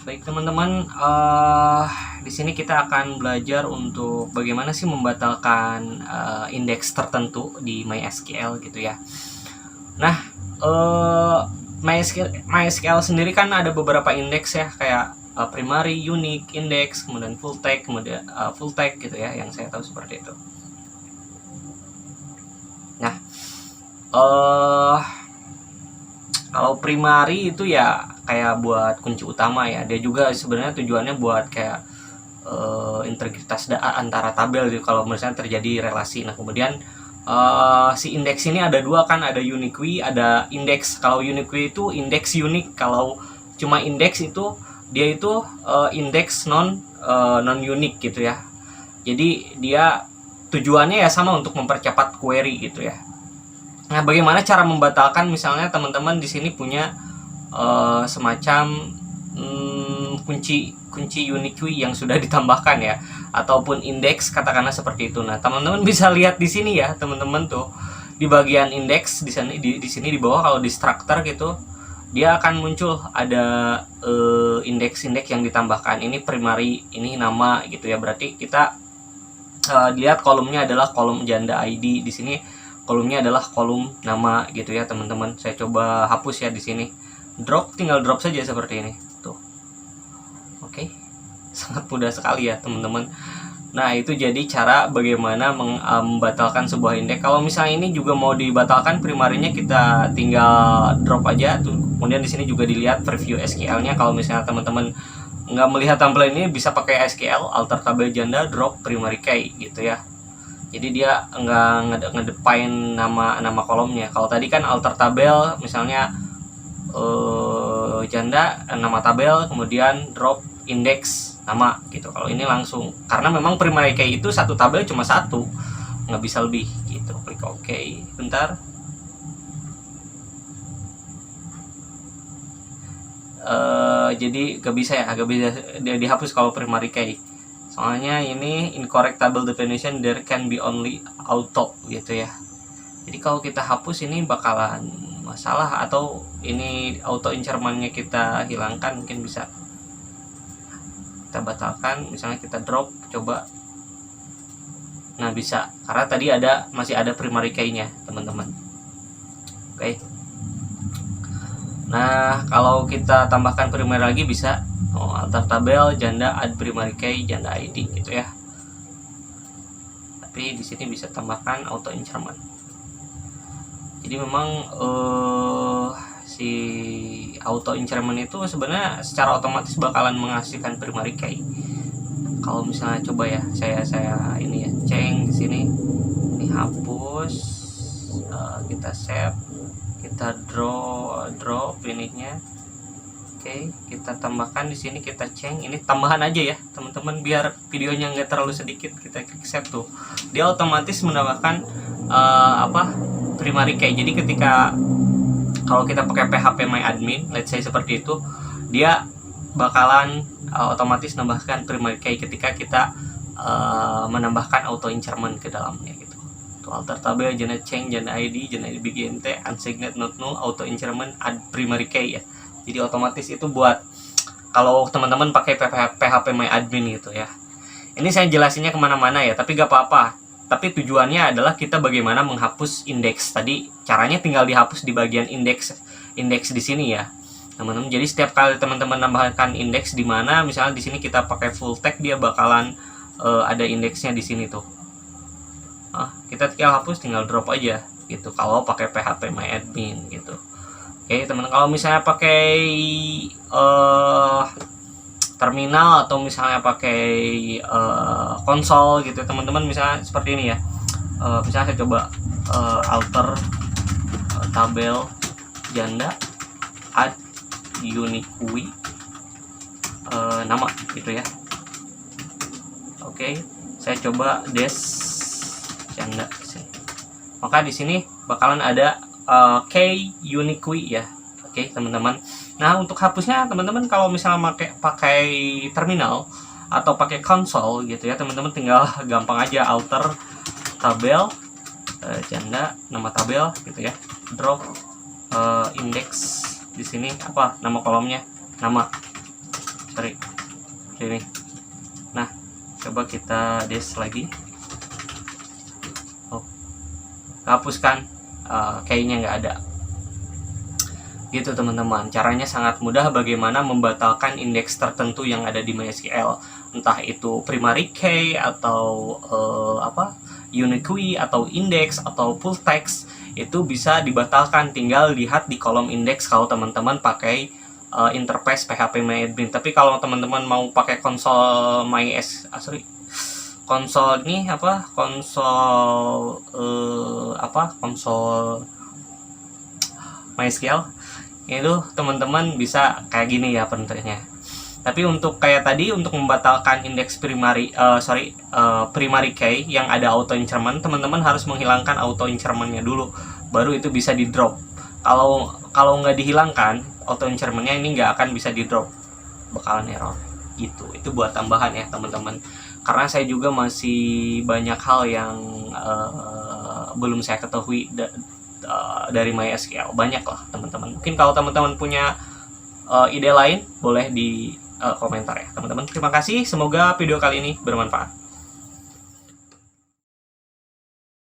Baik teman-teman, di sini kita akan belajar untuk bagaimana sih membatalkan indeks tertentu di MySQL gitu ya. Nah, MySQL sendiri kan ada beberapa indeks ya, kayak primary, unique, index, kemudian full text, kemudian full text gitu ya, yang saya tahu seperti itu. Nah, kalau primary itu ya kayak buat kunci utama ya, dia juga sebenarnya tujuannya buat kayak integritas antara tabel gitu kalau misalnya terjadi relasi. Nah kemudian si indeks ini ada dua kan, ada unique, ada indeks. Kalau unique itu indeks unik, kalau cuma indeks itu dia itu indeks non unique gitu ya. Jadi dia tujuannya ya sama, untuk mempercepat query gitu ya. Nah, bagaimana cara membatalkan? Misalnya teman-teman di sini punya semacam kunci unique yang sudah ditambahkan ya, ataupun indeks katakanlah seperti itu. Nah, teman-teman bisa lihat di sini ya, teman-teman tuh di bagian indeks di sini di sini di bawah, kalau di structure gitu dia akan muncul ada indeks-indeks yang ditambahkan. Ini primary, ini nama gitu ya. Berarti kita lihat kolomnya adalah kolom janda ID, di sini kolomnya adalah kolom nama gitu ya teman-teman. Saya coba hapus ya di sini. Drop, tinggal drop saja seperti ini tuh. Oke. Sangat mudah sekali ya teman-teman. Nah, itu jadi cara bagaimana membatalkan sebuah indeks. Kalau misalnya ini juga mau dibatalkan primarinya, kita tinggal drop aja tuh. Kemudian di sini juga dilihat preview SQL-nya. Kalau misalnya teman-teman nggak melihat tampilan ini, bisa pakai SQL alter tabel janda drop primary key gitu ya. Jadi dia nggak ngedefine nama kolomnya. Kalau tadi kan alter tabel, misalnya janda nama tabel, kemudian drop index nama gitu. Kalau ini langsung, karena memang primary key itu satu tabel cuma satu, nggak bisa lebih gitu. Klik OK. Bentar. Jadi gak bisa ya, agak bisa dia dihapus kalau primary key. Soalnya ini incorrect table definition, there can be only auto gitu ya. Jadi kalau kita hapus ini bakalan masalah, atau ini auto incermannya kita hilangkan, mungkin bisa kita batalkan. Misalnya kita drop, coba. Nah bisa, karena tadi masih ada primary key-nya teman-teman. Oke. Nah kalau kita tambahkan primary lagi bisa alter tabel janda add primary key janda ID gitu ya. Tapi di sini bisa tambahkan auto incerman. Jadi memang si auto incerman itu sebenarnya secara otomatis bakalan menghasilkan primary key. Kalau misalnya coba ya, saya ini ya, ceng di sini, ini hapus, kita save, kita drop ininya. Oke, kita tambahkan di sini, kita ceng, ini tambahan aja ya teman-teman, biar videonya nggak terlalu sedikit. Kita klik save tuh, dia otomatis menambahkan primary key. Jadi ketika kalau kita pakai PHP My Admin, let's say seperti itu, dia bakalan otomatis nambahkan primary key ketika kita menambahkan auto incerman ke dalamnya gitu. Tuh, alter tabel janda change janda ID begin unsigned not null auto incerman add primary key ya. Jadi otomatis itu buat kalau teman-teman pakai PHP My Admin gitu ya. Ini saya jelasinnya kemana-mana ya, tapi gak apa-apa. Tapi tujuannya adalah kita bagaimana menghapus indeks. Tadi caranya tinggal dihapus di bagian indeks di sini ya teman-teman. Jadi setiap kali teman-teman nambahkan indeks, di mana misalnya di sini kita pakai full text, dia bakalan ada indeksnya di sini tuh. Kita tinggal hapus, tinggal drop aja gitu kalau pakai PHP My Admin gitu. Oke teman-teman, kalau misalnya pakai terminal atau misalnya pakai konsol gitu teman-teman, misalnya seperti ini ya. Misalnya saya coba alter tabel janda add unique nama gitu ya. Oke, saya coba des janda sini. Maka di sini bakalan ada key unique ya. Oke teman-teman. Nah untuk hapusnya teman-teman, kalau misalnya pakai terminal atau pakai konsol gitu ya teman-teman, tinggal gampang aja alter tabel janda nama tabel gitu ya, drop index di sini, nama kolomnya nama. sorry ini. Nah, coba kita des lagi. Oh, hapuskan, kayaknya nggak ada. Gitu teman-teman, caranya sangat mudah bagaimana membatalkan indeks tertentu yang ada di MySQL, entah itu primary key atau unique key atau index atau full text, itu bisa dibatalkan. Tinggal lihat di kolom indeks kalau teman-teman pakai interface PHP MyAdmin. Tapi kalau teman-teman mau pakai konsol konsol MySQL itu, teman-teman bisa kayak gini ya bentuknya. Tapi untuk kayak tadi, untuk membatalkan indeks primary key yang ada auto increment, teman-teman harus menghilangkan auto incrementnya dulu, baru itu bisa di drop. Kalau nggak dihilangkan auto incrementnya, ini nggak akan bisa di drop, bakalan error gitu. Itu buat tambahan ya teman-teman, karena saya juga masih banyak hal yang belum saya ketahui dari MySQL. Banyak lah teman-teman. Mungkin kalau teman-teman punya ide lain, boleh di komentar ya teman-teman. Terima kasih, semoga video kali ini bermanfaat.